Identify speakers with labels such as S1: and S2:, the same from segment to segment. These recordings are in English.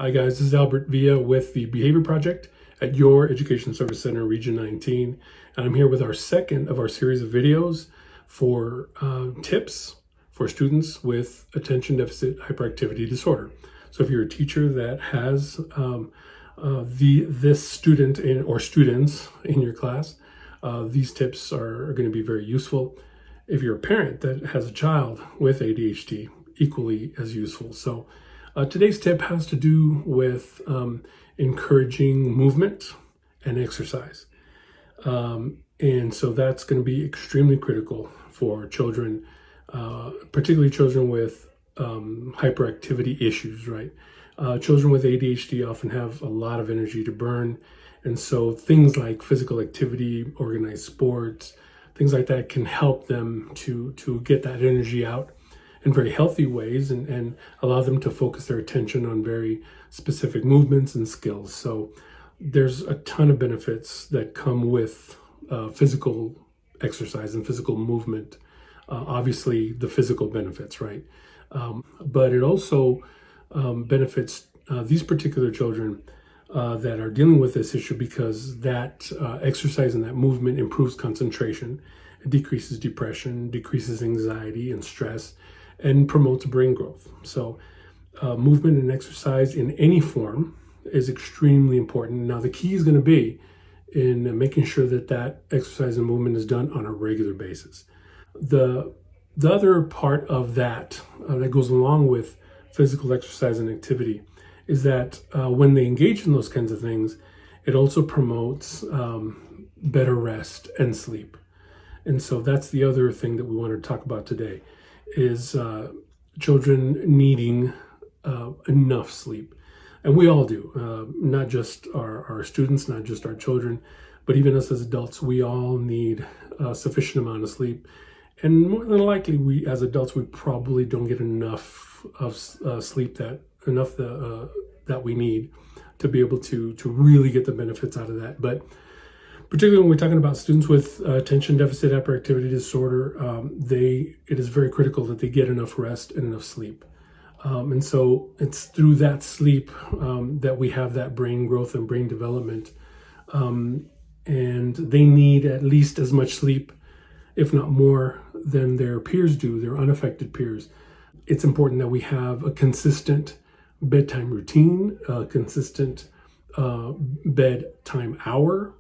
S1: Hi guys, this is Albert Villa with the Behavior Project at your Education Service Center, Region 19. And I'm here with our second of our series of videos for tips for students with Attention Deficit Hyperactivity Disorder. So if you're a teacher that has this student or students in your class, these tips are going to be very useful. If you're a parent that has a child with ADHD, equally as useful. So today's tip has to do with encouraging movement and exercise. And so that's going to be extremely critical for children, particularly children with hyperactivity issues, right? Children with ADHD often have a lot of energy to burn. And so things like physical activity, organized sports, things like that can help them to get that energy out in very healthy ways and allow them to focus their attention on very specific movements and skills. So there's a ton of benefits that come with physical exercise and physical movement. Obviously the physical benefits, right? But it also benefits these particular children that are dealing with this issue because that exercise and that movement improves concentration, it decreases depression, decreases anxiety and stress, and promotes brain growth. So movement and exercise in any form is extremely important. Now the key is going to be in making sure that that exercise and movement is done on a regular basis. The other part of that that goes along with physical exercise and activity is that when they engage in those kinds of things, it also promotes better rest and sleep. And so that's the other thing that we want to talk about today is children needing enough sleep. And we all do, not just our students, not just our children, but even us as adults, we all need a sufficient amount of sleep. And more than likely, we as adults, we probably don't get enough of sleep that we need to be able to really get the benefits out of that. But particularly when we're talking about students with attention deficit hyperactivity disorder, it is very critical that they get enough rest and enough sleep. And so it's through that sleep that we have that brain growth and brain development. And they need at least as much sleep, if not more, than their peers do, their unaffected peers. It's important that we have a consistent bedtime routine, a consistent bedtime hour.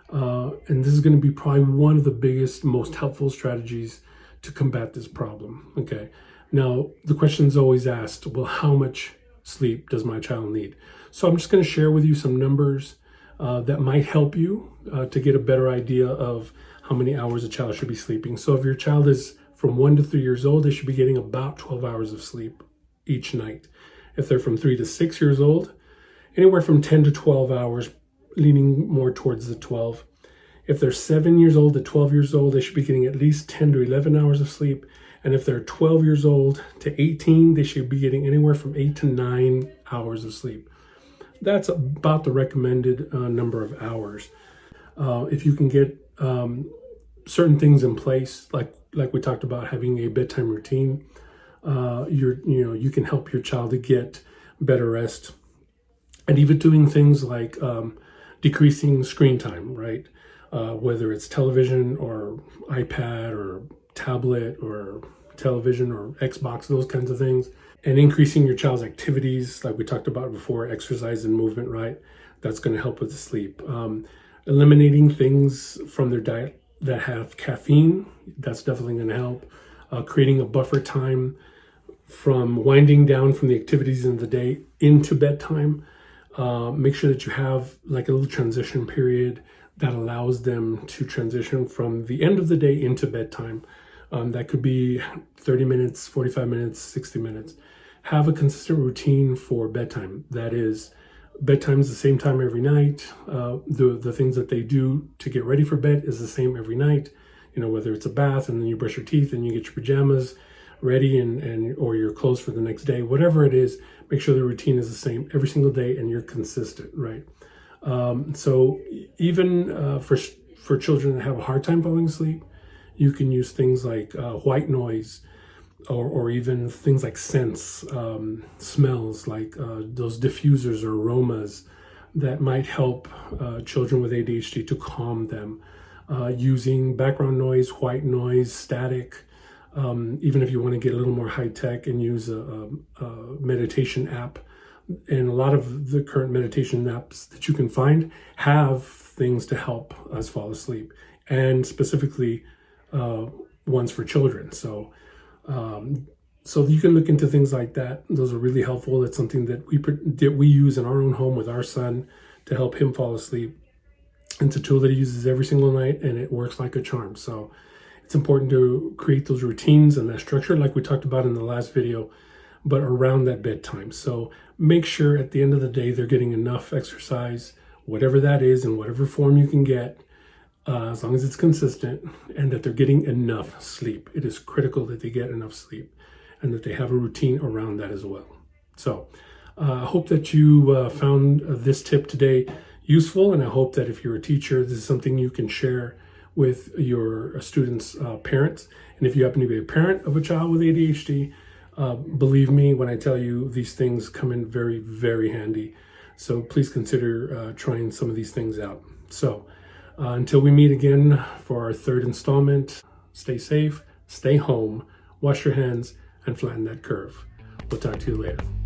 S1: And this is going to be probably one of the biggest, most helpful strategies to combat this problem. Okay. Now, the question is always asked, well, how much sleep does my child need? So I'm just going to share with you some numbers that might help you to get a better idea of how many hours a child should be sleeping. So if your child is from 1 to 3 years old, they should be getting about 12 hours of sleep each night. If they're from 3 to 6 years old, anywhere from 10 to 12 hours, leaning more towards the 12. If they're 7 years old to 12 years old, they should be getting at least 10 to 11 hours of sleep. And if they're 12 years old to 18, they should be getting anywhere from 8 to 9 hours of sleep. That's about the recommended number of hours. If you can get certain things in place, like we talked about, having a bedtime routine, you can help your child to get better rest, and even doing things like decreasing screen time, right? Whether it's television or iPad or tablet or television or Xbox, those kinds of things, and increasing your child's activities, like we talked about before, exercise and movement, right? That's going to help with the sleep. Eliminating things from their diet that have caffeine, that's definitely going to help. Creating a buffer time from winding down from the activities in the day into bedtime. Make sure that you have like a little transition period that allows them to transition from the end of the day into bedtime. That could be 30 minutes, 45 minutes, 60 minutes. Have a consistent routine for bedtime. That is, bedtime is the same time every night. The things that they do to get ready for bed is the same every night. You know, whether it's a bath and then you brush your teeth and you get your pajamas ready and or your clothes for the next day, whatever it is, make sure the routine is the same every single day and you're consistent, right? So even for children that have a hard time falling asleep, you can use things like white noise, or even things like scents, smells, like those diffusers or aromas that might help children with ADHD to calm them. Using background noise, white noise, static, even if you want to get a little more high tech and use a meditation app. And a lot of the current meditation apps that you can find have things to help us fall asleep, and specifically ones for children. So you can look into things like that. Those are really helpful. It's something that we use in our own home with our son to help him fall asleep. It's a tool that he uses every single night, and it works like a charm. So it's important to create those routines and that structure like we talked about in the last video, but around that bedtime. So make sure at the end of the day they're getting enough exercise, whatever that is, in whatever form you can get, as long as it's consistent, and that they're getting enough sleep. It is critical that they get enough sleep and that they have a routine around that as well. So I hope that you found this tip today useful, and I hope that if you're a teacher, this is something you can share with your students' parents. And if you happen to be a parent of a child with ADHD, believe me when I tell you these things come in very, very handy. So please consider trying some of these things out. So until we meet again for our third installment, stay safe, stay home, wash your hands, and flatten that curve. We'll talk to you later.